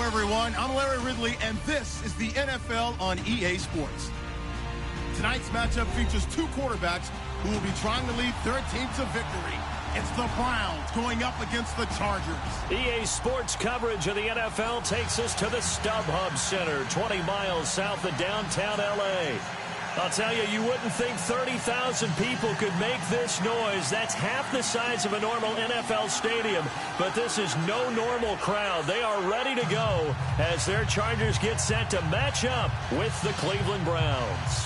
Hello, everyone. I'm Larry Ridley, and this is the NFL on EA Sports. Tonight's matchup features two quarterbacks who will be trying to lead their team to victory. It's the Browns going up against the Chargers. EA Sports coverage of the NFL takes us to the StubHub Center, 20 miles south of downtown L.A. I'll tell you, you wouldn't think 30,000 people could make this noise. That's half the size of a normal NFL stadium, but this is no normal crowd. They are ready to go as their Chargers get set to match up with the Cleveland Browns.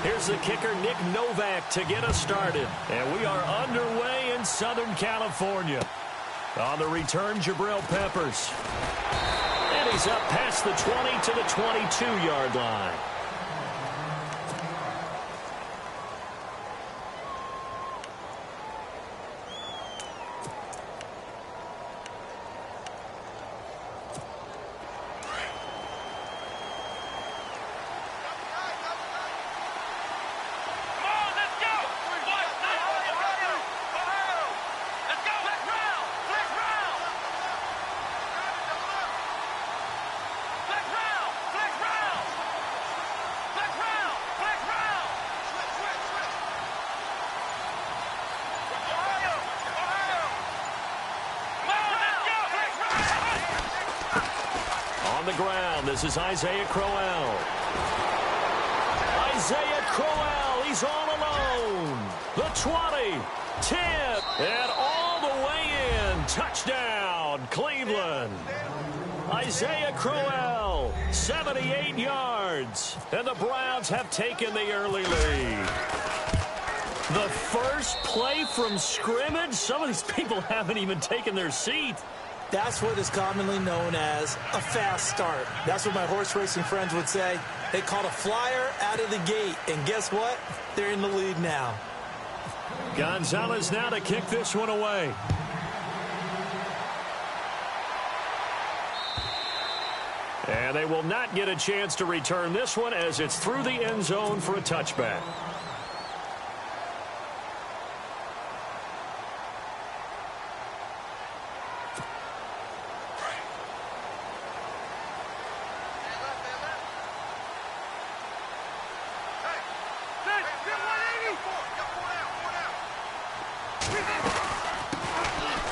Here's the kicker, Nick Novak, to get us started. And we are underway in Southern California. On the return, Jabril Peppers. And he's up past the 20 to the 22-yard line. This is Isaiah Crowell. Isaiah Crowell, he's all alone. The 20, 10, and all the way in. Touchdown, Cleveland. Isaiah Crowell, 78 yards. And the Browns have taken the early lead. The first play from scrimmage. Some of these people haven't even taken their seat. That's what is commonly known as a fast start. That's what my horse racing friends would say. They caught a flyer out of the gate, and guess what? They're in the lead now. Gonzalez now to kick this one away. And they will not get a chance to return this one as it's through the end zone for a touchback.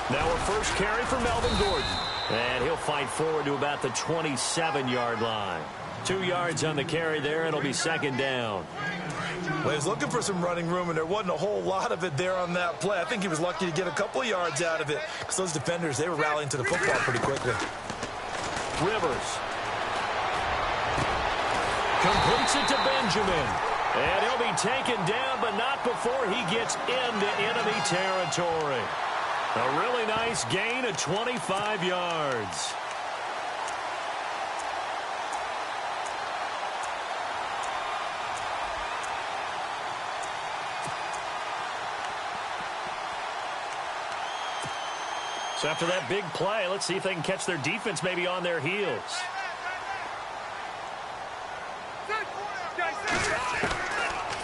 Now a first carry for Melvin Gordon. And he'll fight forward to about the 27-yard line. 2 yards on the carry there. It'll be second down. Well, he was looking for some running room, and there wasn't a whole lot of it there on that play. I think he was lucky to get a couple of yards out of it because those defenders, they were rallying to the football pretty quickly. Rivers completes it to Benjamin. And he'll be taken down, but not before he gets into enemy territory. A really nice gain of 25 yards. So after that big play, let's see if they can catch their defense maybe on their heels.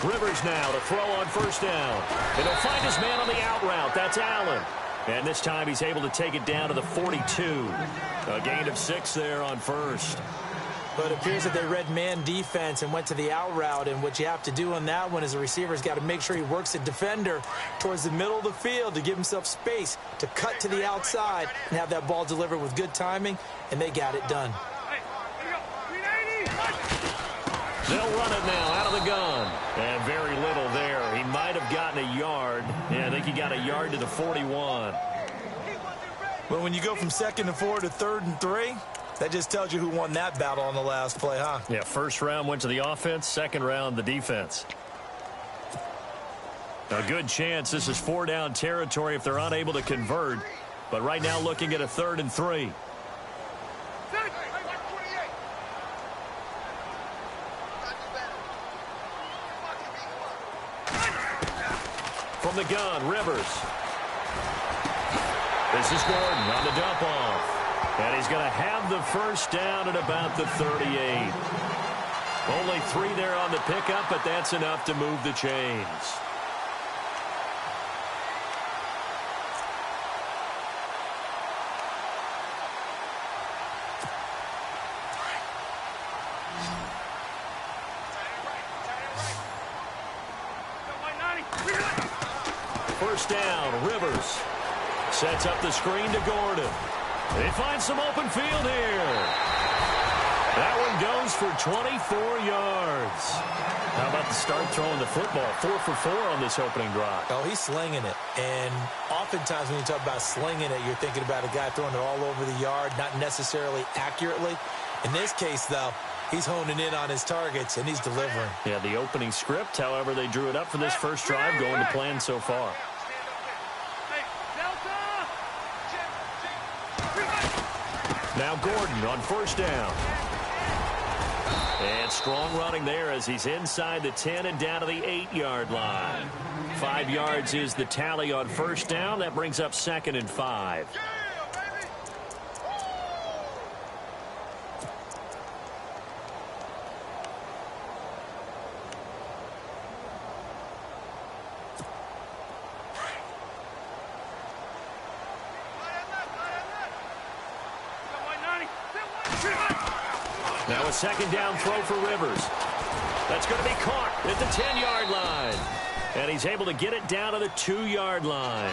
Rivers now to throw on first down. And he'll find his man on the out route. That's Allen. And this time he's able to take it down to the 42. A gain of 6 there on first. But it appears that they read man defense and went to the out route. And what you have to do on that one is the receiver's got to make sure he works the defender towards the middle of the field to give himself space to cut to the outside and have that ball delivered with good timing. And they got it done. They'll run it now out of the gun. And very little there. He might have gotten a yard. Yeah, I think he got a yard to the 41. Well, when you go from 2nd and 4 to 3rd and 3, that just tells you who won that battle on the last play, huh? Yeah, first round went to the offense, second round the defense. A good chance this is 4-down territory if they're unable to convert. But right now looking at a 3rd and 3. From the gun, Rivers. This is Gordon on the dump off. And he's going to have the first down at about the 38. Only 3 there on the pickup, but that's enough to move the chains. First down, Rivers. Sets up the screen to Gordon. They find some open field here. That one goes for 24 yards. How about the start throwing the football? 4 for 4 on this opening drive. Oh, he's slinging it. And oftentimes when you talk about slinging it, you're thinking about a guy throwing it all over the yard, not necessarily accurately. In this case, though, he's honing in on his targets, and he's delivering. Yeah, the opening script, however, they drew it up for this first drive, going to plan so far. Now Gordon on first down. And strong running there as he's inside the 10 and down to the 8-yard line. 5 yards is the tally on first down. That brings up 2nd and 5. Now a second down throw for Rivers. That's going to be caught at the 10-yard line. And he's able to get it down to the 2-yard line.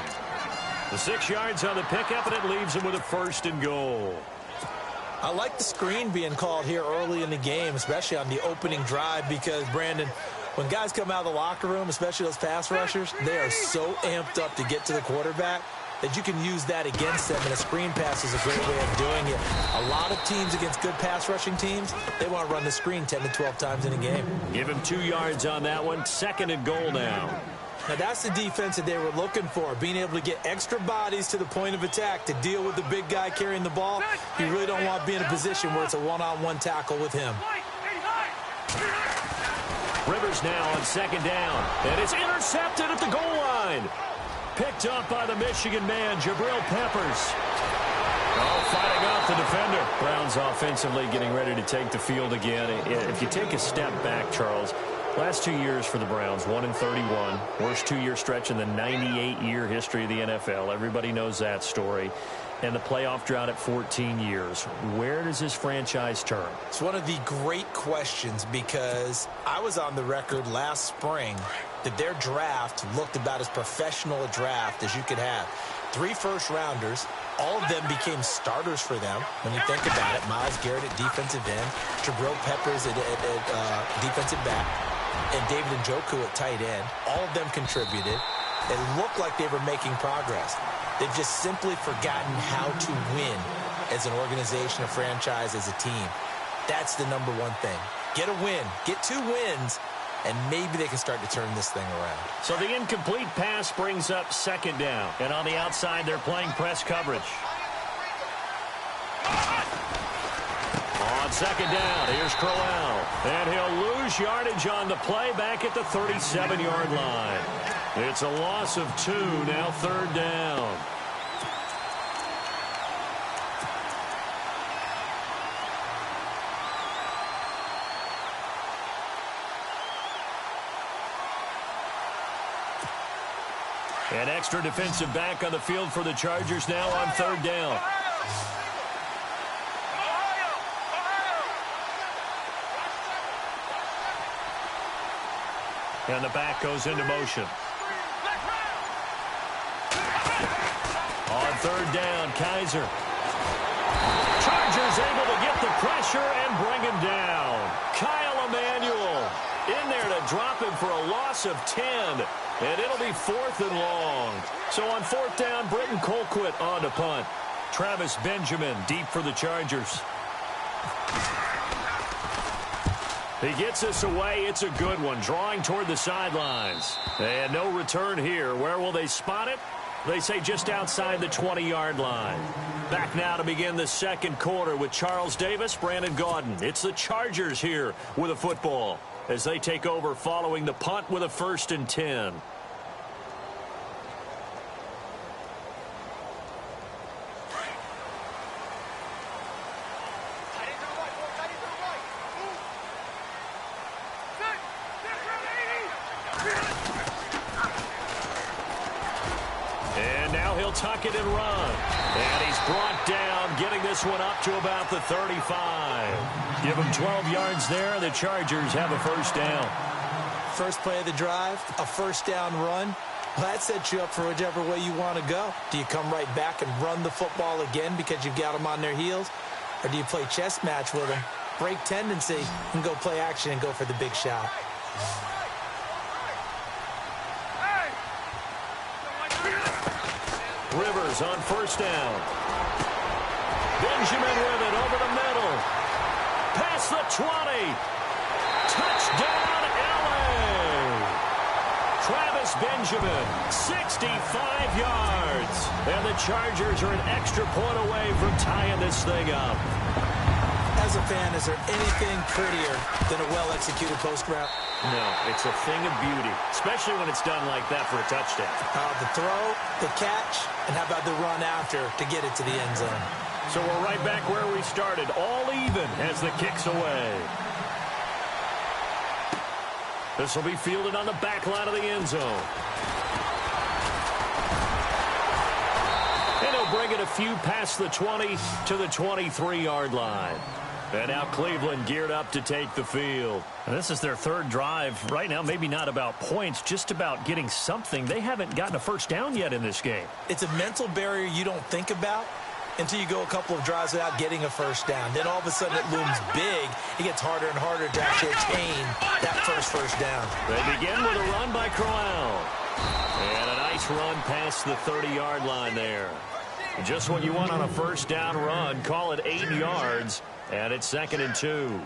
The 6 yards on the pickup, and it leaves him with a 1st and goal. I like the screen being called here early in the game, especially on the opening drive, because, Brandon, when guys come out of the locker room, especially those pass rushers, they are so amped up to get to the quarterback that you can use that against them, and a screen pass is a great way of doing it. A lot of teams against good pass rushing teams, they want to run the screen 10 to 12 times in a game. Give him 2 yards on that one. 2nd and goal now. Now that's the defense that they were looking for, being able to get extra bodies to the point of attack to deal with the big guy carrying the ball. You really don't want to be in a position where it's a one-on-one tackle with him. Rivers now on 2nd down, and it's intercepted at the goal line. Picked up by the Michigan man, Jabril Peppers. Oh, fighting off the defender. Browns offensively getting ready to take the field again. If you take a step back, Charles, last 2 years for the Browns, 1-31. Worst 2-year stretch in the 98-year history of the NFL. Everybody knows that story. And the playoff drought at 14 years. Where does this franchise turn? It's one of the great questions, because I was on the record last spring that their draft looked about as professional a draft as you could have. 3 first-rounders, all of them became starters for them. When you think about it, Myles Garrett at defensive end, Jabril Peppers at defensive back, and David Njoku at tight end. All of them contributed. It looked like they were making progress. They've just simply forgotten how to win as an organization, a franchise, as a team. That's the number one thing. Get a win. Get 2 wins, and maybe they can start to turn this thing around. So the incomplete pass brings up 2nd down. And on the outside, they're playing press coverage. On 2nd down, here's Crowell. And he'll lose yardage on the play back at the 37-yard line. It's a loss of 2, now 3rd down. An extra defensive back on the field for the Chargers now on 3rd down. And the back goes into motion. On 3rd down, Kaiser. Chargers able to get the pressure and bring him down. Kyle Emanuel in there to drop him for a loss of 10. And it'll be 4th and long. So on 4th down, Britton Colquitt on to punt. Travis Benjamin deep for the Chargers. He gets us away. It's a good one. Drawing toward the sidelines. And no return here. Where will they spot it? They say just outside the 20-yard line. Back now to begin the 2nd quarter with Charles Davis, Brandon Gaudin. It's the Chargers here with a football as they take over following the punt with a 1st and 10. And now he'll tuck it and run. And he's brought down, getting this one up to about the 35. Give him 12 yards there. The Chargers have a 1st down. first play of the drive, a first down run. Well, that sets you up for whichever way you want to go. Do you come right back and run the football again because you've got them on their heels? Or do you play chess match with them, break tendency, and go play action and go for the big shot? Rivers on first down. Benjamin with it over the middle. Past the 20. Touchdown, LA. Travis Benjamin, 65 yards. And the Chargers are an extra point away from tying this thing up. As a fan, is there anything prettier than a well-executed post route? No, it's a thing of beauty, especially when it's done like that for a touchdown. The throw, the catch, and how about the run after to get it to the end zone? So we're right back where we started, all even as the kick's away. This will be fielded on the back line of the end zone. And he'll bring it a few past the 20 to the 23-yard line. And now Cleveland geared up to take the field. And this is their third drive. Right now, maybe not about points, just about getting something. They haven't gotten a first down yet in this game. It's a mental barrier you don't think about until you go a couple of drives without getting a first down. Then all of a sudden it looms big. It gets harder and harder to actually attain that first down. They begin with a run by Crowell. And a nice run past the 30-yard line there. Just what you want on a first down run. Call it 8 yards. And it's 2nd and 2.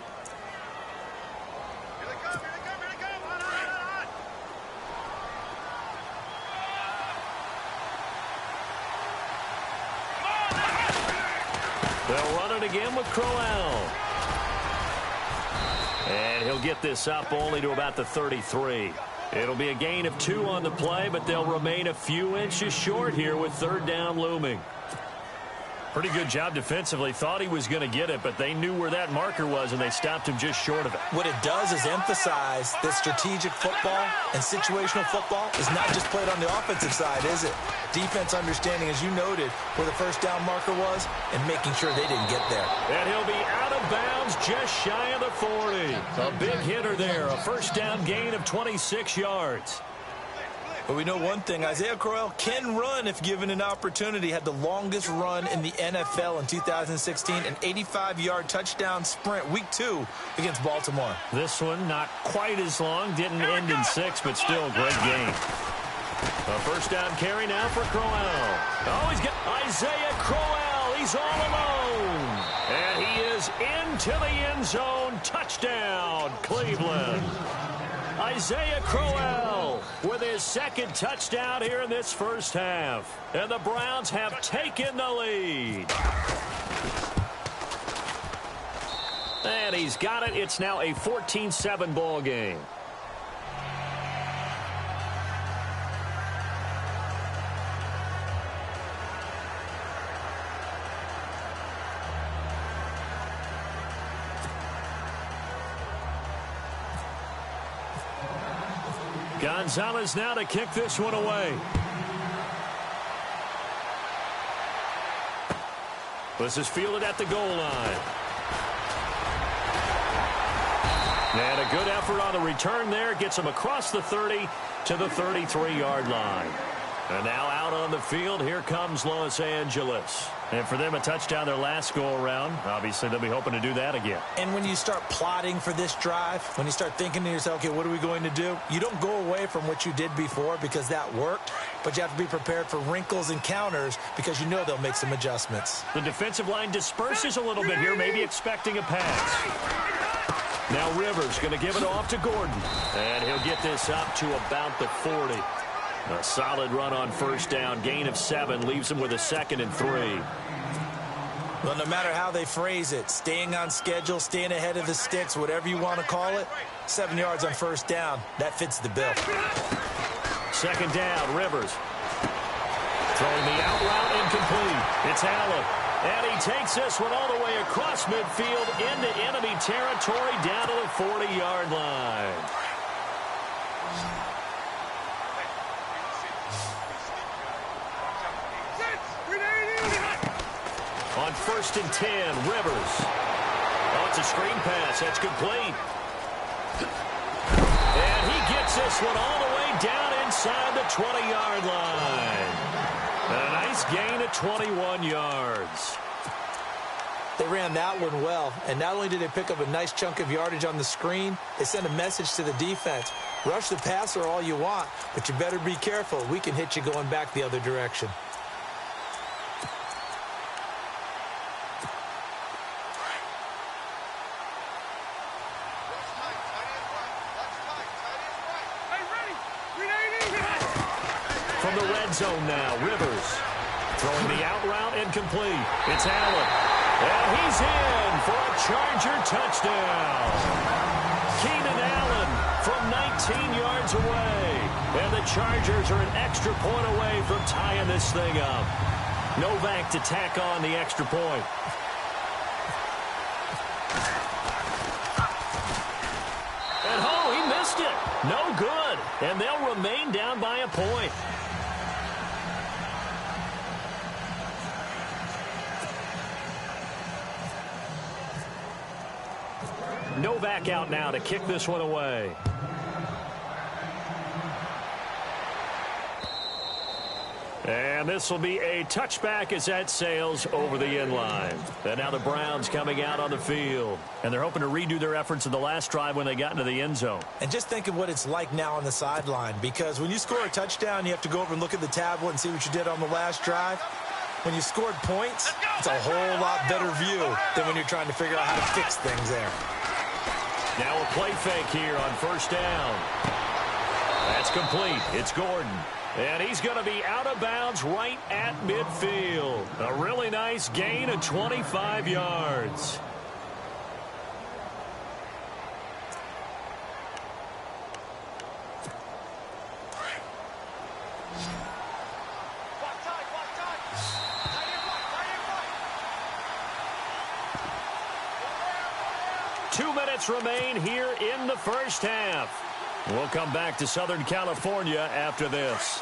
They'll run it again with Crowell. And he'll get this up only to about the 33. It'll be a gain of 2 on the play, but they'll remain a few inches short here with 3rd down looming. Pretty good job defensively. Thought he was going to get it, but they knew where that marker was, and they stopped him just short of it. What it does is emphasize that strategic football and situational football is not just played on the offensive side, is it? Defense understanding, as you noted, where the first down marker was and making sure they didn't get there. And he'll be out of bounds just shy of the 40. A big hitter there, a first down gain of 26 yards. But we know one thing, Isaiah Crowell can run if given an opportunity. Had the longest run in the NFL in 2016, an 85-yard touchdown sprint, week 2 against Baltimore. This one not quite as long, didn't end in 6, but still a great game. A first down carry now for Crowell. Oh, he's got Isaiah Crowell. He's all alone. And he is into the end zone. Touchdown, Cleveland. Isaiah Crowell with his 2nd touchdown here in this first half. And the Browns have taken the lead. And he's got it. It's now a 14-7 ball game. Gonzalez now to kick this one away. This is fielded at the goal line. And a good effort on the return there. Gets him across the 30 to the 33-yard line. And now out on the field, here comes Los Angeles. And for them, a touchdown their last go-around. Obviously, they'll be hoping to do that again. And when you start plotting for this drive, when you start thinking to yourself, okay, what are we going to do? You don't go away from what you did before because that worked, but you have to be prepared for wrinkles and counters because you know they'll make some adjustments. The defensive line disperses a little bit here, maybe expecting a pass. Now Rivers going to give it off to Gordon. And he'll get this up to about the 40. A solid run on first down. Gain of 7 leaves him with a 2nd and 3. Well, no matter how they phrase it, staying on schedule, staying ahead of the sticks, whatever you want to call it, 7 yards on first down, that fits the bill. 2nd down, Rivers. Throwing the out route incomplete. It's Allen. And he takes this one all the way across midfield into enemy territory down to the 40-yard line. On 1st and 10, Rivers. Oh, it's a screen pass. That's complete. And he gets this one all the way down inside the 20-yard line. A nice gain of 21 yards. They ran that one well, and not only did they pick up a nice chunk of yardage on the screen, they sent a message to the defense. Rush the passer all you want, but you better be careful. We can hit you going back the other direction. From the red zone now, Rivers. Throwing the out route incomplete. It's Allen. And he's in for a Charger touchdown. Keenan Allen from 19 yards away. And the Chargers are an extra point away from tying this thing up. Novak to tack on the extra point. And he missed it. No good. And they'll remain down by a point. Novak out now to kick this one away. And this will be a touchback as that sails over the end line. And now the Browns coming out on the field. And they're hoping to redo their efforts in the last drive when they got into the end zone. And just think of what it's like now on the sideline, because when you score a touchdown, you have to go over and look at the tablet and see what you did on the last drive. When you scored points, it's a whole lot better view than when you're trying to figure out how to fix things there. Now a play fake here on first down. That's complete. It's Gordon. And he's going to be out of bounds right at midfield. A really nice gain of 25 yards. Remain here in the first half. We'll come back to Southern California after this.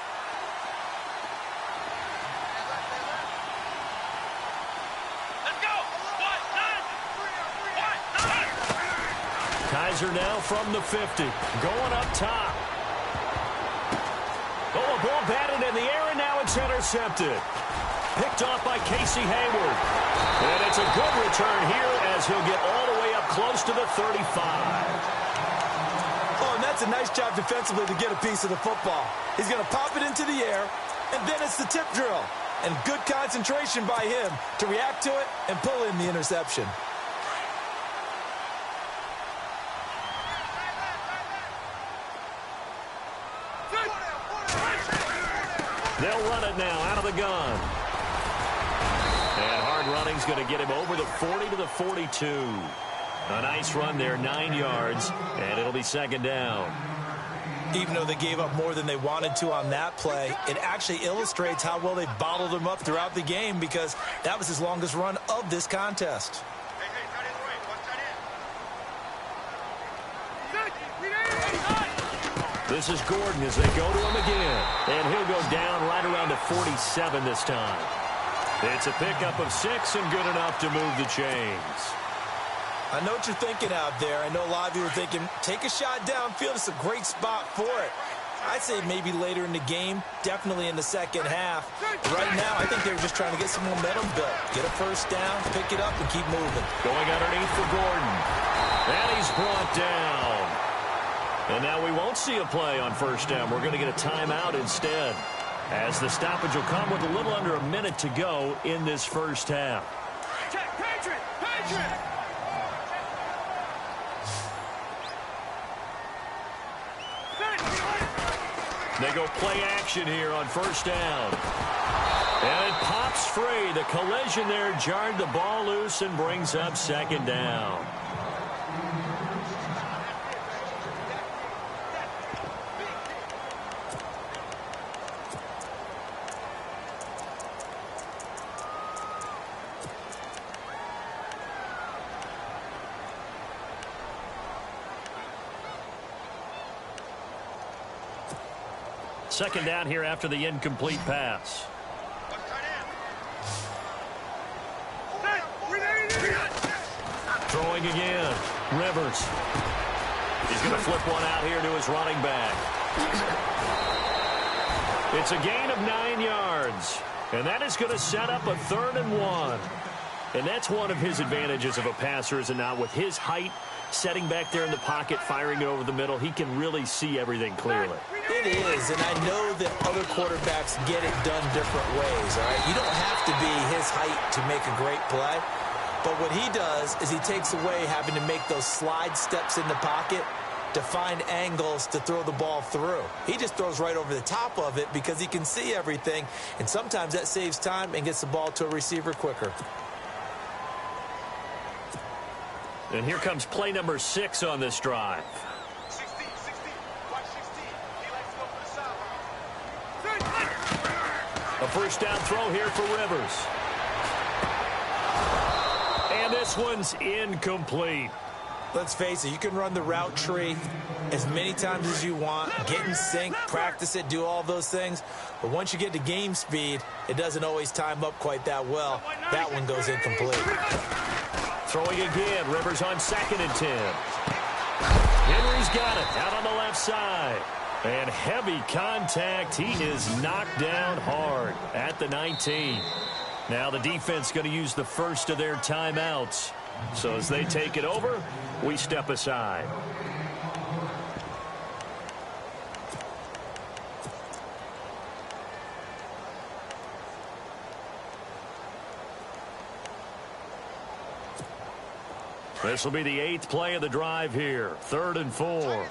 Let's go. Kaiser now from the 50, going up top. Oh, a ball batted in the air, and now it's intercepted. Picked off by Casey Hayward. And it's a good return here as he'll get all the way up close to the 35. Oh, and that's a nice job defensively to get a piece of the football. He's going to pop it into the air, and then it's the tip drill. And good concentration by him to react to it and pull in the interception. They'll run it now out of the gun. And hard running's going to get him over the 40 to the 42. A nice run there, 9 yards, and it'll be second down. Even though they gave up more than they wanted to on that play, it actually illustrates how well they bottled him up throughout the game, because that was his longest run of this contest. This is Gordon as they go to him again. And he'll go down right around the 47 this time. It's a pickup of 6 and good enough to move the chains. I know what you're thinking out there. I know a lot of you are thinking, take a shot downfield. It's a great spot for it. I'd say maybe later in the game, definitely in the second half. Right now, I think they were just trying to get some momentum built. Get a first down, pick it up, and keep moving. Going underneath for Gordon. And he's brought down. And now we won't see a play on first down. We're going to get a timeout instead, as the stoppage will come with a little under a minute to go in this first half. Patriot! They go play action here on first down. And it pops free. The collision there jarred the ball loose and brings up second down. Second down here after the incomplete pass. Throwing again. Rivers. He's going to flip one out here to his running back. It's a gain of 9 yards. And that is going to set up a 3rd and 1. And that's one of his advantages of a passer, is it not? With his height, setting back there in the pocket, firing it over the middle, he can really see everything clearly. It is, and I know that other quarterbacks get it done different ways, all right? You don't have to be his height to make a great play. But what he does is he takes away having to make those slide steps in the pocket to find angles to throw the ball through. He just throws right over the top of it because he can see everything, and sometimes that saves time and gets the ball to a receiver quicker. And here comes play number 6 on this drive. 16, watch 16. He likes to go for the sideline. A first down throw here for Rivers. And this one's incomplete. Let's face it, you can run the route tree as many times as you want, get in sync, practice it, do all those things. But once you get to game speed, it doesn't always time up quite that well. That one goes incomplete. Throwing again, Rivers on 2nd and 10. Henry's got it out on the left side. And heavy contact. He is knocked down hard at the 19. Now the defense going to use the first of their timeouts. So as they take it over, we step aside. This will be the 8th play of the drive here. 3rd and 4.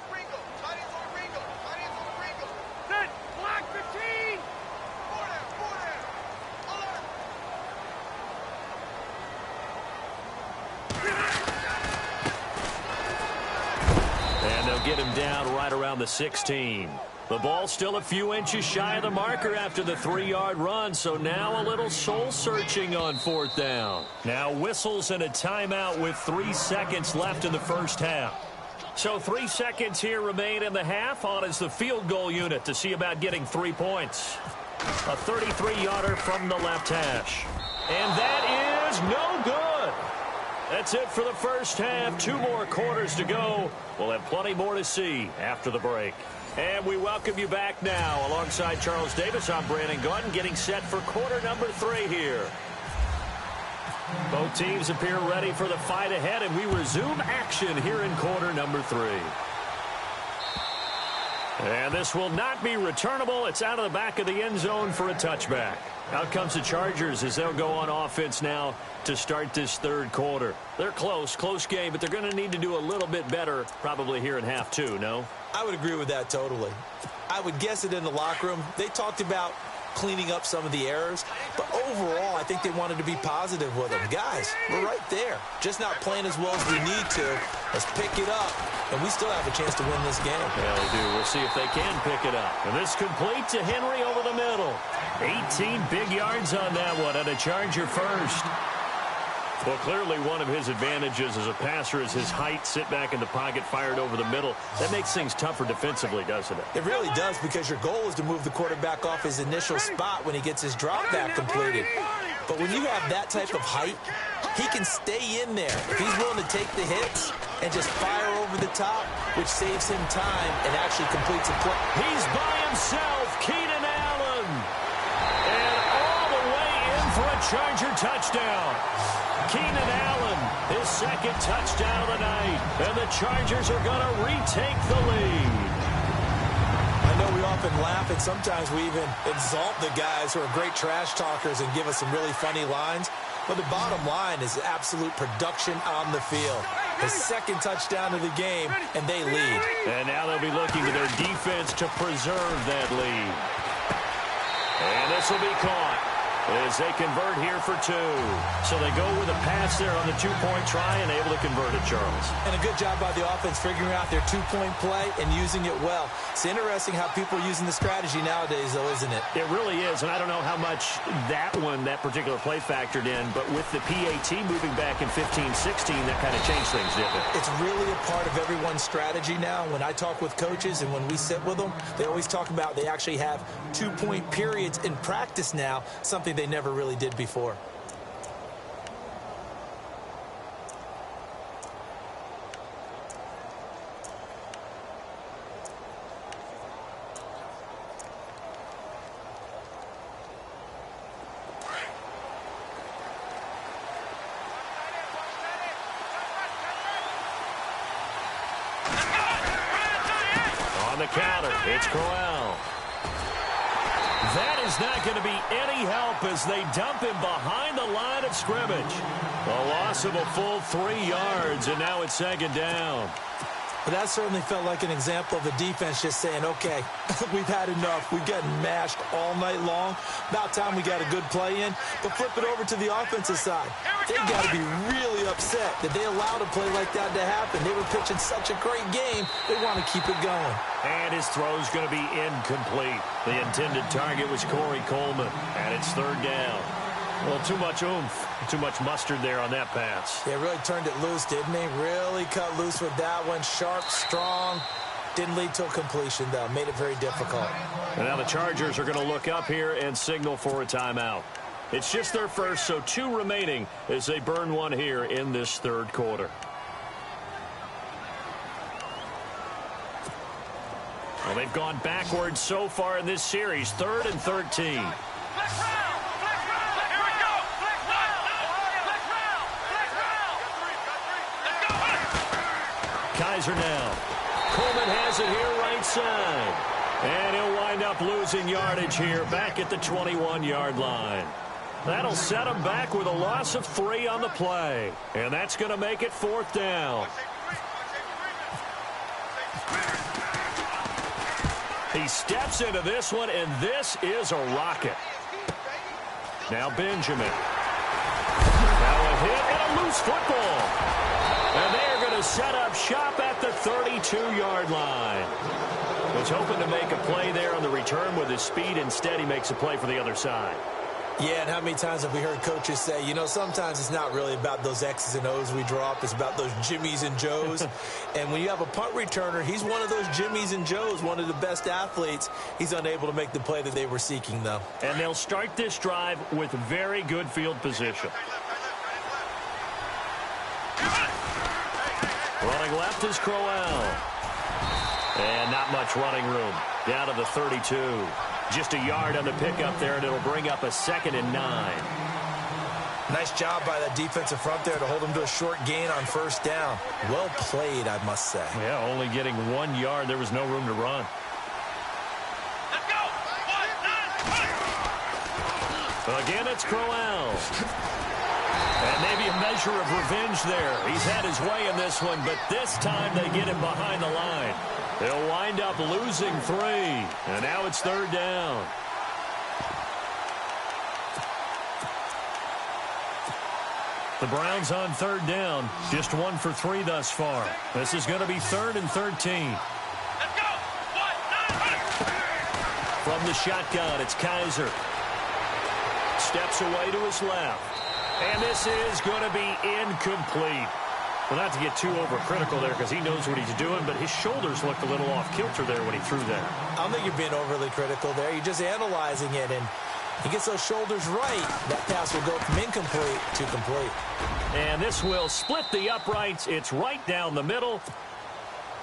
And they'll get him down right around the 16. The ball still a few inches shy of the marker after the 3-yard run, so now a little soul-searching on 4th down. Now whistles and a timeout with 3 seconds left in the first half. So 3 seconds here remain in the half. On is the field goal unit to see about getting 3 points. A 33-yarder from the left hash. And that is no good. That's it for the first half. 2 more quarters to go. We'll have plenty more to see after the break. And we welcome you back now. Alongside Charles Davis, I'm Brandon Gordon, getting set for quarter number 3 here. Both teams appear ready for the fight ahead, and we resume action here in quarter number 3. And this will not be returnable. It's out of the back of the end zone for a touchback. Out comes the Chargers as they'll go on offense now to start this 3rd quarter. They're close game, but they're going to need to do a little bit better probably here in half 2, no? I would agree with that totally. I would guess it in the locker room. They talked about cleaning up some of the errors, but overall, I think they wanted to be positive with them. Guys, we're right there. Just not playing as well as we need to. Let's pick it up, and we still have a chance to win this game. Yeah, we do. We'll see if they can pick it up. And this complete to Henry over the middle. 18 big yards on that one, and a Charger first. Well, clearly one of his advantages as a passer is his height, sit back in the pocket, fired over the middle. That makes things tougher defensively, doesn't it? It really does, because your goal is to move the quarterback off his initial spot when he gets his drop back completed. But when you have that type of height, he can stay in there. If he's willing to take the hits and just fire over the top, which saves him time and actually completes a play. He's by himself, Keenan Allen. And all the way in for a Charger touchdown. Keenan Allen, his 2nd touchdown of the night. And the Chargers are going to retake the lead. I know we often laugh, and sometimes we even exalt the guys who are great trash talkers and give us some really funny lines. But the bottom line is absolute production on the field. His 2nd touchdown of the game, and they lead. And now they'll be looking to their defense to preserve that lead. And this will be caught as they convert here for 2. So they go with a pass there on the 2-point try and able to convert it, Charles. And a good job by the offense figuring out their 2-point play and using it well. It's interesting how people are using the strategy nowadays, though, isn't it? It really is, and I don't know how much that particular play factored in, but with the PAT moving back in 15-16, that kind of changed things, didn't it? It's really a part of everyone's strategy now. When I talk with coaches and when we sit with them, they always talk about they actually have 2-point periods in practice now, something they never really did before. the counter, it's Crowell. That is not going to be any help as they dump him behind the line of scrimmage. A loss of a full 3 yards, and now it's second down. But that certainly felt like an example of the defense just saying, okay, we've had enough. We've gotten mashed all night long. About time we got a good play in. But flip it over to the offensive side. They've got to be really upset that they allowed a play like that to happen. They were pitching such a great game. They want to keep it going. And his throw's going to be incomplete. The intended target was Corey Coleman, and it's third down. Well, too much oomph, too much mustard there on that pass. They really turned it loose, didn't they? Really cut loose with that one. Sharp, strong. Didn't lead to a completion, though. Made it very difficult. And now the Chargers are going to look up here and signal for a timeout. It's just their first, so 2 remaining as they burn one here in this third quarter. Well, they've gone backwards so far in this series, 3rd and 13. Kaiser now. Coleman has it here right side. And he'll wind up losing yardage here back at the 21-yard line. That'll set him back with a loss of 3 on the play. And that's going to make it 4th down. He steps into this one, and this is a rocket. Now Benjamin. Now a hit and a loose football. And they are going to set up shop at the 32-yard line. Was hoping to make a play there on the return with his speed. Instead, he makes a play for the other side. Yeah, and how many times have we heard coaches say, you know, sometimes it's not really about those X's and O's we drop. It's about those Jimmies and Joes. And when you have a punt returner, he's one of those Jimmies and Joes, one of the best athletes. He's unable to make the play that they were seeking, though. And they'll start this drive with very good field position. Running left is Crowell. And not much running room. Down to the 32. Just a yard on the pickup there, and it'll bring up a 2nd and 9. Nice job by that defensive front there to hold him to a short gain on 1st down. Well played, I must say. Yeah, only getting 1 yard. There was no room to run. Let's go! 1, 9, Again, it's Crowell. And maybe a measure of revenge there. He's had his way in this one, but this time they get him behind the line. They'll wind up losing 3. And now it's 3rd down. The Browns on 3rd down. Just 1 for 3 thus far. This is going to be 3rd and 13. let's go! 1, 9, From the shotgun, it's Kaiser. Steps away to his left. And this is going to be incomplete. Well, not to get too overcritical there because he knows what he's doing, but his shoulders looked a little off kilter there when he threw that. I don't think you're being overly critical there. You're just analyzing it, and he gets those shoulders right. That pass will go from incomplete to complete. And this will split the uprights. It's right down the middle.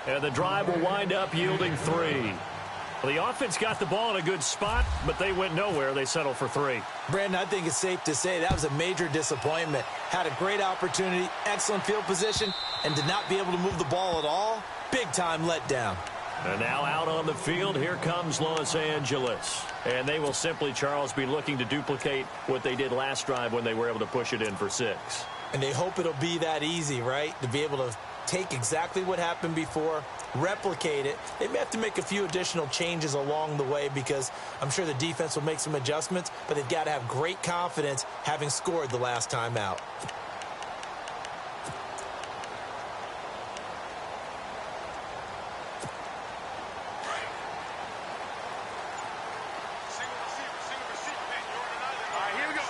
And the drive will wind up yielding 3. Well, the offense got the ball in a good spot, but they went nowhere. They settled for 3. Brandon, I think it's safe to say that was a major disappointment. Had a great opportunity, excellent field position, and did not be able to move the ball at all. Big-time letdown. And now out on the field, here comes Los Angeles. And they will simply, Charles, be looking to duplicate what they did last drive when they were able to push it in for 6. And they hope it'll be that easy, right? To be able to take exactly what happened before, replicate it. They may have to make a few additional changes along the way because I'm sure the defense will make some adjustments, but they've got to have great confidence having scored the last time out. Single receiver, man. You're on an island. All right, here we go.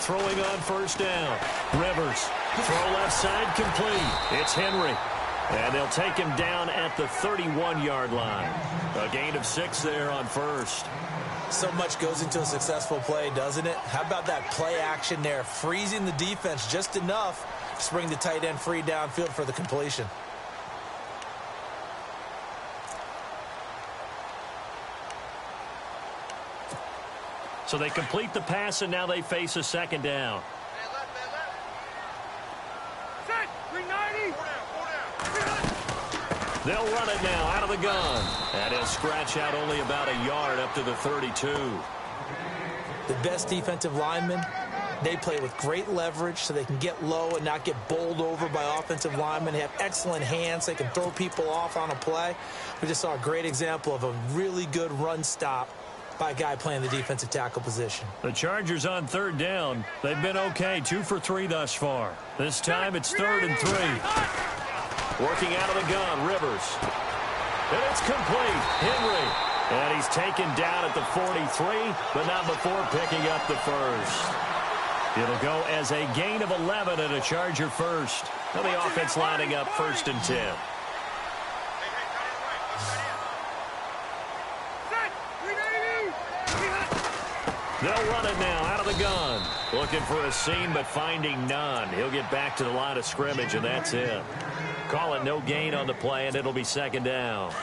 Throwing on 1st down. Rivers. Throw left side complete. It's Henry. And they'll take him down at the 31-yard line. A gain of 6 there on 1st. So much goes into a successful play, doesn't it? How about that play action there? Freezing the defense just enough to bring the tight end free downfield for the completion. So they complete the pass, and now they face a 2nd down. They'll run it now out of the gun. And he'll scratch out only about a yard up to the 32. The best defensive linemen, they play with great leverage so they can get low and not get bowled over by offensive linemen. They have excellent hands. They can throw people off on a play. We just saw a great example of a really good run stop by a guy playing the defensive tackle position. The Chargers on third down. They've been okay, 2 for 3 thus far. This time it's 3rd and 3. Working out of the gun, Rivers. And it's complete. Henry. And he's taken down at the 43, but not before picking up the first. It'll go as a gain of 11 and a Charger first. Now the offense lining up 1st and 10. They'll run it now out of the gun. Looking for a seam, but finding none. He'll get back to the line of scrimmage, and that's it. Call it no gain on the play, and it'll be 2nd down.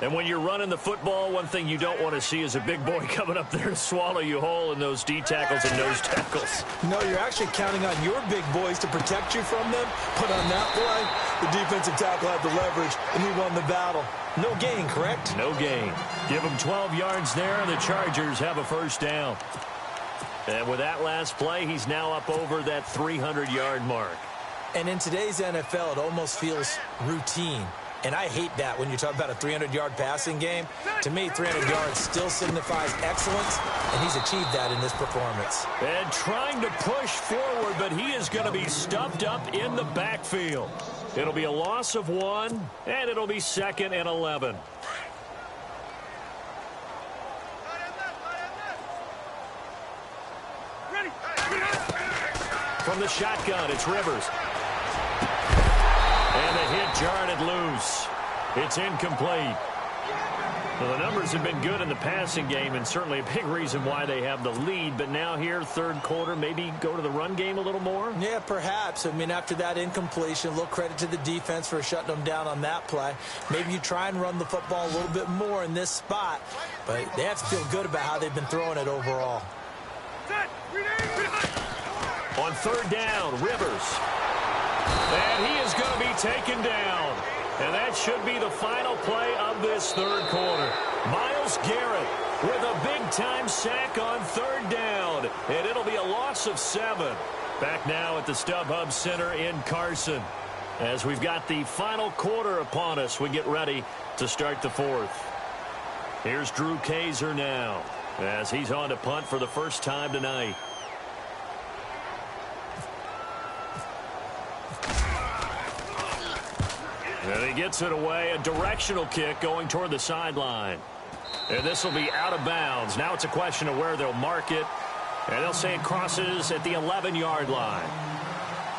And when you're running the football, one thing you don't want to see is a big boy coming up there to swallow you whole in those D tackles and nose tackles. No, you're actually counting on your big boys to protect you from them. But on that play, the defensive tackle had the leverage, and he won the battle. No gain, correct? No gain. Give him 12 yards there, and the Chargers have a 1st down. And with that last play, he's now up over that 300-yard mark. And in today's NFL, it almost feels routine. And I hate that when you talk about a 300-yard passing game. To me, 300 yards still signifies excellence, and he's achieved that in this performance. And trying to push forward, but he is going to be stuffed up in the backfield. It'll be a loss of 1, and it'll be 2nd and 11. From the shotgun, it's Rivers. And the hit jarred it loose. It's incomplete. Well, the numbers have been good in the passing game, and certainly a big reason why they have the lead. But now here, 3rd quarter, maybe go to the run game a little more? Yeah, perhaps. I mean, after that incompletion, a little credit to the defense for shutting them down on that play. Maybe you try and run the football a little bit more in this spot, but they have to feel good about how they've been throwing it overall. On 3rd down, Rivers. And he is going to be taken down. And that should be the final play of this 3rd quarter. Myles Garrett with a big-time sack on 3rd down. And it'll be a loss of 7. Back now at the StubHub Center in Carson. As we've got the final quarter upon us, we get ready to start the 4th. Here's Drew Kaiser now, as he's on to punt for the first time tonight. And he gets it away, a directional kick going toward the sideline. And this will be out of bounds. Now it's a question of where they'll mark it. And they'll say it crosses at the 11-yard line.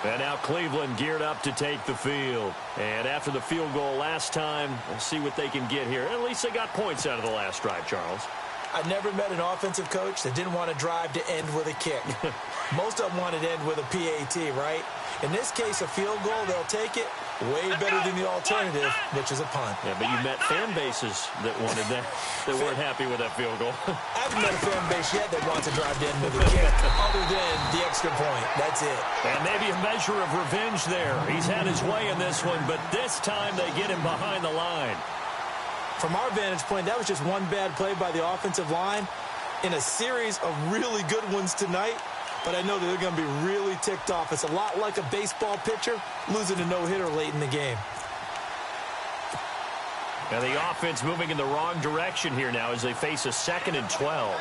And now Cleveland geared up to take the field. And after the field goal last time, we'll see what they can get here. At least they got points out of the last drive, Charles. I never met an offensive coach that didn't want to drive to end with a kick. Most of them wanted to end with a PAT, right? In this case, a field goal, they'll take it. Way better than the alternative, which is a punt. Yeah, but you met fan bases that wanted that, that weren't happy with that field goal. I haven't met a fan base yet that wants to drive to end with a kick, other than the extra point. That's it. And maybe a measure of revenge there. He's had his way in this one, but this time they get him behind the line. From our vantage point, that was just one bad play by the offensive line in a series of really good ones tonight. But I know that they're going to be really ticked off. It's a lot like a baseball pitcher losing a no-hitter late in the game. And the offense moving in the wrong direction here now as they face a 2nd and 12.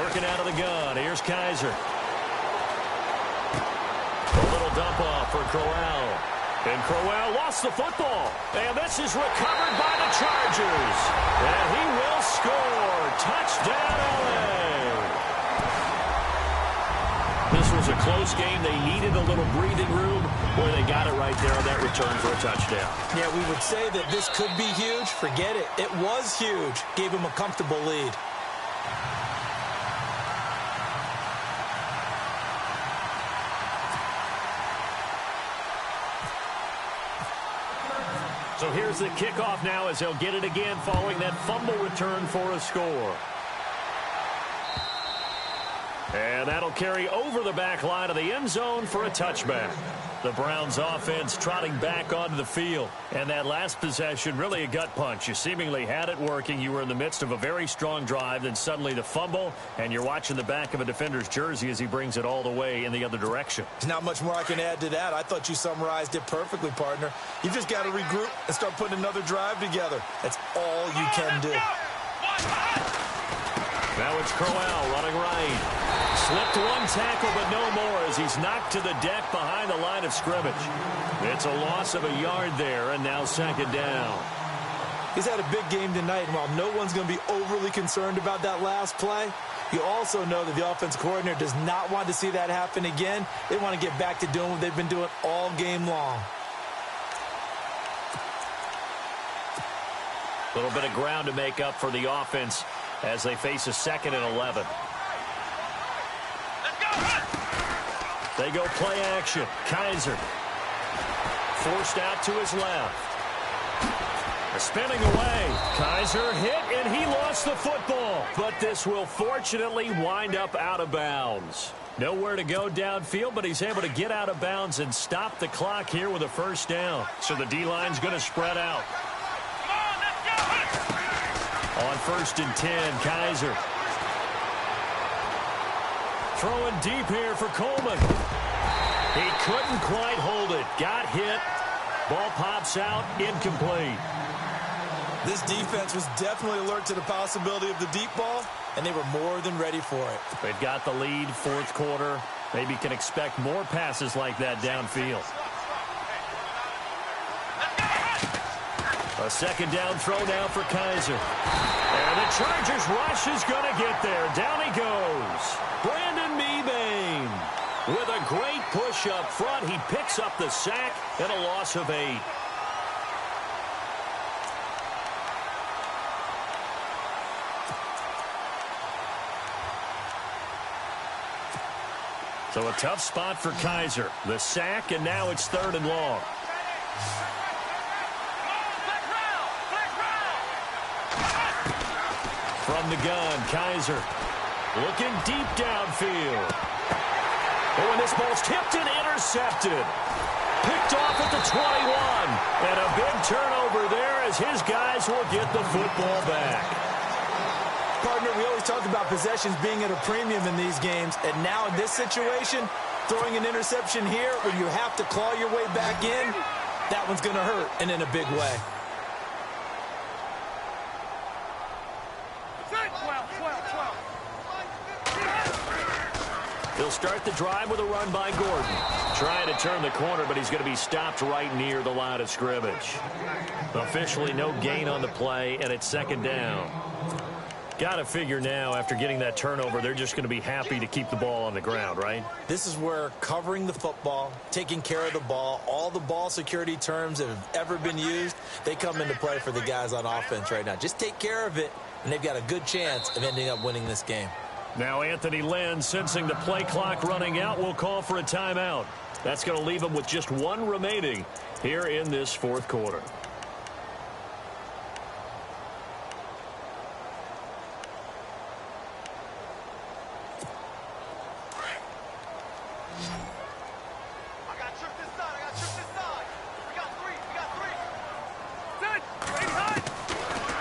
Working out of the gun. Here's Kaiser. A little dump off for Crowell. And Crowell lost the football. And this is recovered by the Chargers. And he will score. Touchdown, LA. This was a close game. They needed a little breathing room. Boy, they got it right there on that return for a touchdown. Yeah, we would say that this could be huge. Forget it. It was huge. Gave him a comfortable lead. So here's the kickoff now as they'll get it again following that fumble return for a score. And that'll carry over the back line of the end zone for a touchback. The Browns offense trotting back onto the field. And that last possession, really a gut punch. You seemingly had it working. You were in the midst of a very strong drive. Then suddenly the fumble. And you're watching the back of a defender's jersey as he brings it all the way in the other direction. Not much more I can add to that. I thought you summarized it perfectly, partner. You've just got to regroup and start putting another drive together. That's all you can do. Now it's Crowell running right. Slipped one tackle, but no more as he's knocked to the deck behind the line of scrimmage. It's a loss of a yard there, and now second down. He's had a big game tonight, and while no one's going to be overly concerned about that last play, you also know that the offensive coordinator does not want to see that happen again. They want to get back to doing what they've been doing all game long. A little bit of ground to make up for the offense as they face a 2nd and 11. They go play action. Kaiser forced out to his left. Spinning away. Kaiser hit, and he lost the football. But this will fortunately wind up out of bounds. Nowhere to go downfield, but he's able to get out of bounds and stop the clock here with a first down. So the D-line's going to spread out. On 1st and 10, Kaiser. Throwing deep here for Coleman. He couldn't quite hold it. Got hit. Ball pops out. Incomplete. This defense was definitely alert to the possibility of the deep ball, and they were more than ready for it. They've got the lead, 4th quarter. Maybe can expect more passes like that downfield. A 2nd down throw now for Kaiser. And the Chargers rush is going to get there. Down he goes. Brandon Mebane with a great push up front. He picks up the sack and a loss of 8. So a tough spot for Kaiser. The sack, and now it's 3rd and long. From the gun, Kaiser looking deep downfield. Oh, and this ball's tipped and intercepted. Picked off at the 21. And a big turnover there as his guys will get the football back. Partner, we always talk about possessions being at a premium in these games. And now in this situation, throwing an interception here when you have to claw your way back in, that one's going to hurt, and in a big way. He'll start the drive with a run by Gordon. Trying to turn the corner, but he's going to be stopped right near the line of scrimmage. Officially no gain on the play, and it's 2nd down. Got to figure now, after getting that turnover, they're just going to be happy to keep the ball on the ground, right? This is where covering the football, taking care of the ball, all the ball security terms that have ever been used, they come into play for the guys on offense right now. Just take care of it, and they've got a good chance of ending up winning this game. Now Anthony Lynn, sensing the play clock running out, will call for a timeout. That's going to leave him with just 1 remaining here in this 4th quarter.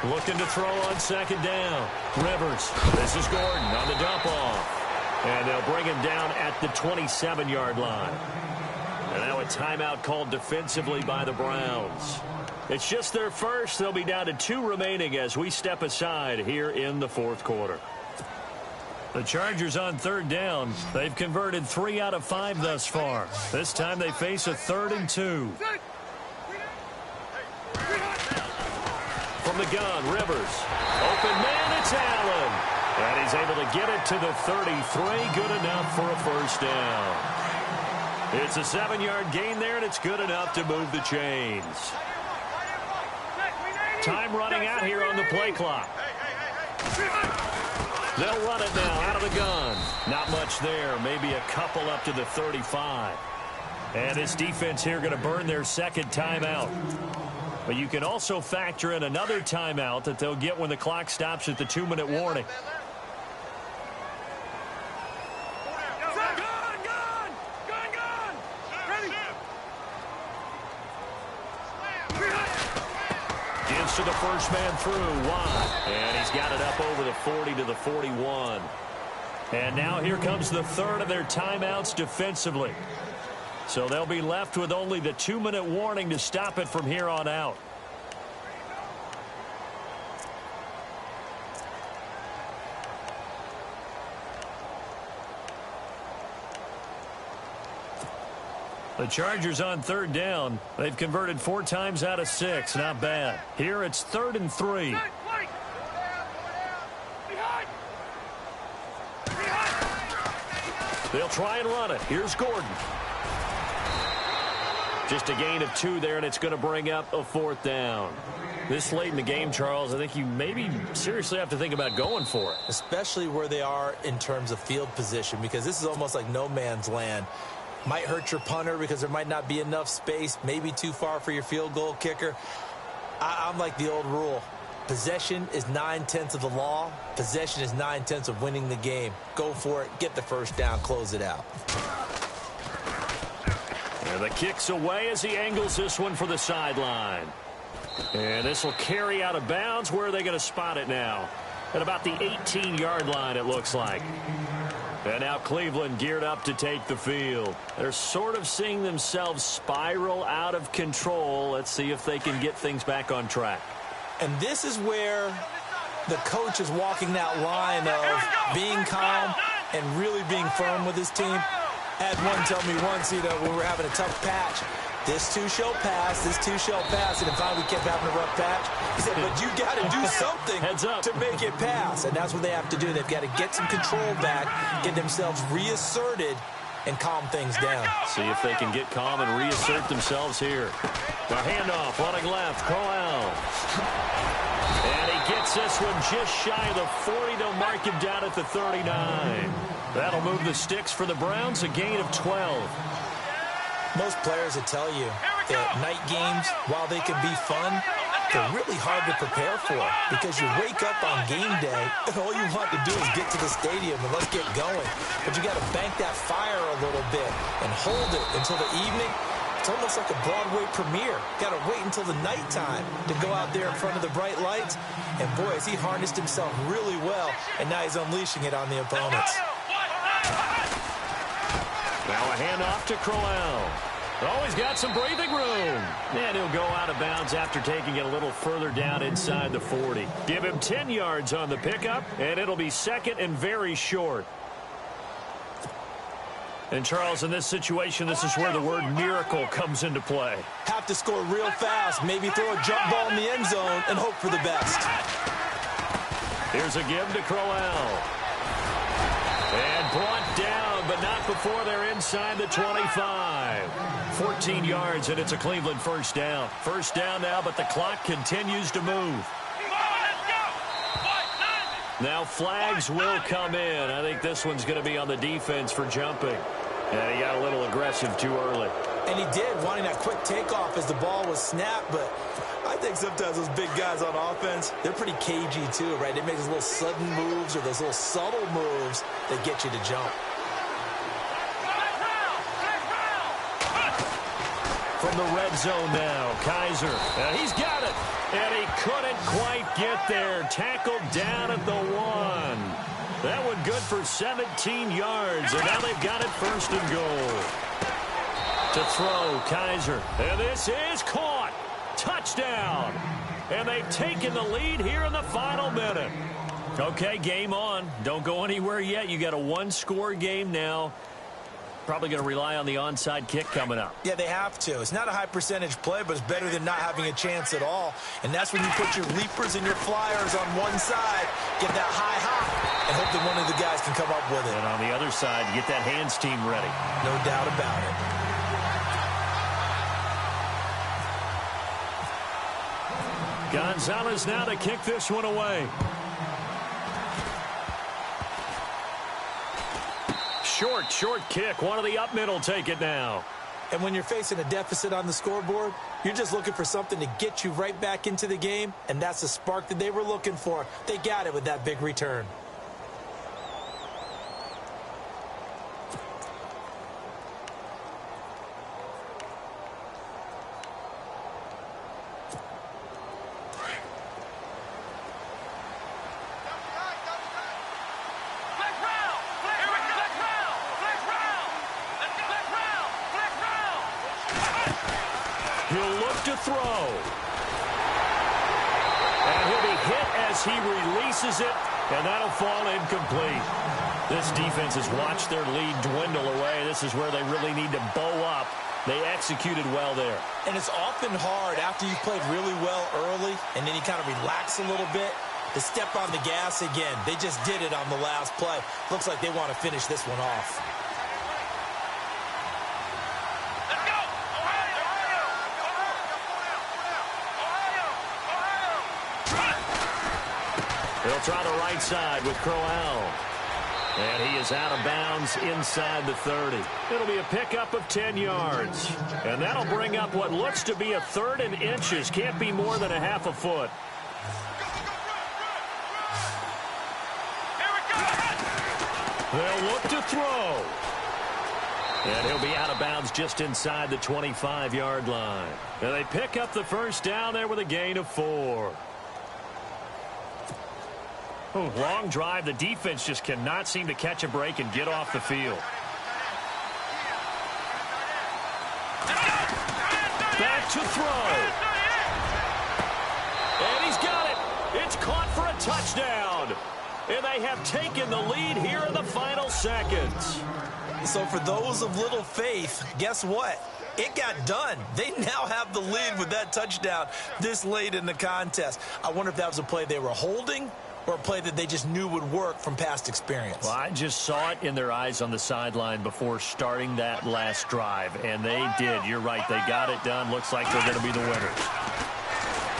Looking to throw on 2nd down. Rivers. This is Gordon on the dump off. And they'll bring him down at the 27-yard line. And now a timeout called defensively by the Browns. It's just their first. They'll be down to 2 remaining as we step aside here in the 4th quarter. The Chargers on 3rd down. They've converted 3 out of 5 thus far. This time they face a 3rd and 2. From the gun, Rivers. Open man, it's Allen. And he's able to get it to the 33. Good enough for a first down. It's a 7-yard gain there, and it's good enough to move the chains. Time running out here on the play clock. They'll run it now out of the gun. Not much there. Maybe a couple up to the 35. And this defense here going to burn their 2nd timeout. But you can also factor in another timeout that they'll get when the clock stops at the 2-minute warning. gets to the first man through. Watt. And he's got it up over the 40 to the 41. And now here comes the third of their timeouts defensively. So they'll be left with only the 2-minute warning to stop it from here on out. The Chargers on third down. They've converted 4 times out of 6. Not bad. Here it's 3rd and 3. They'll try and run it. Here's Gordon. Just a gain of 2 there, and it's going to bring up a 4th down. This late in the game, Charles, I think you maybe seriously have to think about going for it. Especially where they are in terms of field position, because this is almost like no man's land. Might hurt your punter because there might not be enough space, maybe too far for your field goal kicker. I'm like the old rule. Possession is 9/10 of the law. Possession is 9/10 of winning the game. Go for it. Get the first down. Close it out. And the kick's away as he angles this one for the sideline. And this will carry out of bounds. Where are they going to spot it now? At about the 18-yard line, it looks like. And now Cleveland geared up to take the field. They're sort of seeing themselves spiral out of control. Let's see if they can get things back on track. And this is where the coach is walking that line of being calm and really being firm with his team. Had one tell me once, when we're having a tough patch, this too shall pass, this too shall pass. And finally we kept having a rough patch. He said, but you got to do something to make it pass. And that's what they have to do. They've got to get some control back, get themselves reasserted, and calm things down. See if they can get calm and reassert themselves here. The handoff running left, Crowell. And he gets this one just shy of the 40. They'll mark him down at the 39. That'll move the sticks for the Browns, a gain of 12. Most players will tell you that night games, while they can be fun, they're really hard to prepare for because you wake up on game day and all you want to do is get to the stadium and let's get going. But you got to bank that fire a little bit and hold it until the evening. It's almost like a Broadway premiere. Got to wait until the nighttime to go out there in front of the bright lights. And boy, has he harnessed himself really well, and now he's unleashing it on the opponents. Now a handoff to Crowell. Oh, he's got some breathing room. And he'll go out of bounds after taking it a little further down inside the 40. Give him 10 yards on the pickup, and it'll be second and very short. And, Charles, in this situation, this is where the word miracle comes into play. Have to score real fast, maybe throw a jump ball in the end zone and hope for the best. Here's a give to Crowell. And brought down, but not before they're inside the 25. 14 yards, and it's a Cleveland first down. First down now, but the clock continues to move. Now flags will come in. I think this one's going to be on the defense for jumping. And he got a little aggressive too early. And he did, wanting that quick takeoff as the ball was snapped, but I think sometimes those big guys on offense, they're pretty cagey too, right? They make those little sudden moves or those little subtle moves that get you to jump. From the red zone now, Kaiser. He's got it. And he couldn't quite get there. Tackled down at the 1. That one good for 17 yards. And now they've got it first and goal. To throw, Kaiser. And this is caught. Touchdown. And they've taken the lead here in the final minute. Okay, game on. Don't go anywhere yet. You got a one-score game now. Probably going to rely on the onside kick coming up. Yeah, they have to. It's not a high percentage play, but it's better than not having a chance at all. And that's when you put your leapers and your flyers on one side, get that high hop, and hope that one of the guys can come up with it. And on the other side, get that hands team ready. No doubt about it. Gonzalez now to kick this one away. Short kick. One of the up middle take it now. And when you're facing a deficit on the scoreboard, you're just looking for something to get you right back into the game, and that's the spark that they were looking for. They got it with that big return. look to throw. And he'll be hit as he releases it, and that'll fall incomplete. This defense has watched their lead dwindle away. This is where they really need to bow up. They executed well there. And it's often hard after you've played really well early and then you kind of relax a little bit to step on the gas again. They just did it on the last play. Looks like they want to finish this one off. Let's go! Ohio! They'll try the right side with Crowell. And he is out of bounds inside the 30. It'll be a pickup of 10 yards. And that'll bring up what looks to be a 3rd and inches. Can't be more than a half a foot. They'll look to throw. And he'll be out of bounds just inside the 25-yard line. And they pick up the first down there with a gain of 4. Long drive. The defense just cannot seem to catch a break and get off the field. Back to throw. And he's got it. It's caught for a touchdown. And they have taken the lead here in the final seconds. So for those of little faith, guess what? It got done. They now have the lead with that touchdown this late in the contest. I wonder if that was a play they were holding or a play that they just knew would work from past experience. Well, I just saw it in their eyes on the sideline before starting that last drive, and they did. You're right. They got it done. Looks like they're going to be the winners.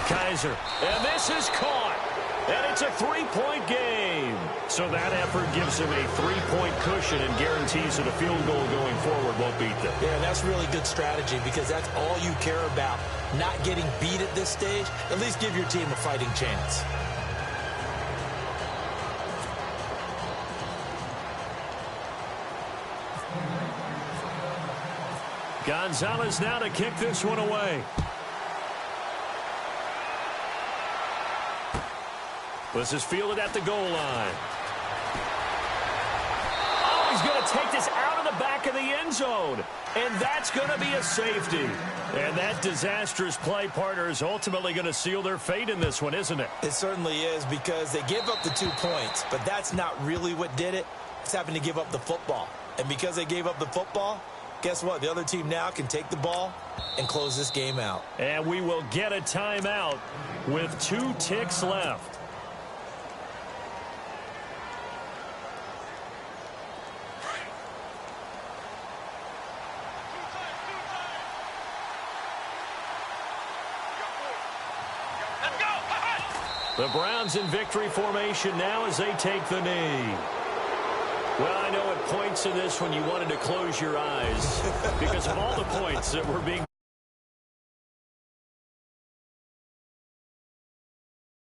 Kaiser, and this is caught, and it's a 3-point game. So that effort gives him a 3-point cushion and guarantees that a field goal going forward won't beat them. Yeah, that's really good strategy because that's all you care about. Not getting beat at this stage. At least give your team a fighting chance. Gonzalez now to kick this one away. This is fielded at the goal line. Oh, he's going to take this out of the back of the end zone. And that's going to be a safety. And that disastrous play, partner, is ultimately going to seal their fate in this one, isn't it? It certainly is because they gave up the 2 points, but that's not really what did it. It's having to give up the football. And because they gave up the football, guess what? The other team now can take the ball and close this game out. And we will get a timeout with 2 ticks left. The Browns in victory formation now as they take the knee. Well, I know at points in this when you wanted to close your eyes because of all the points that were being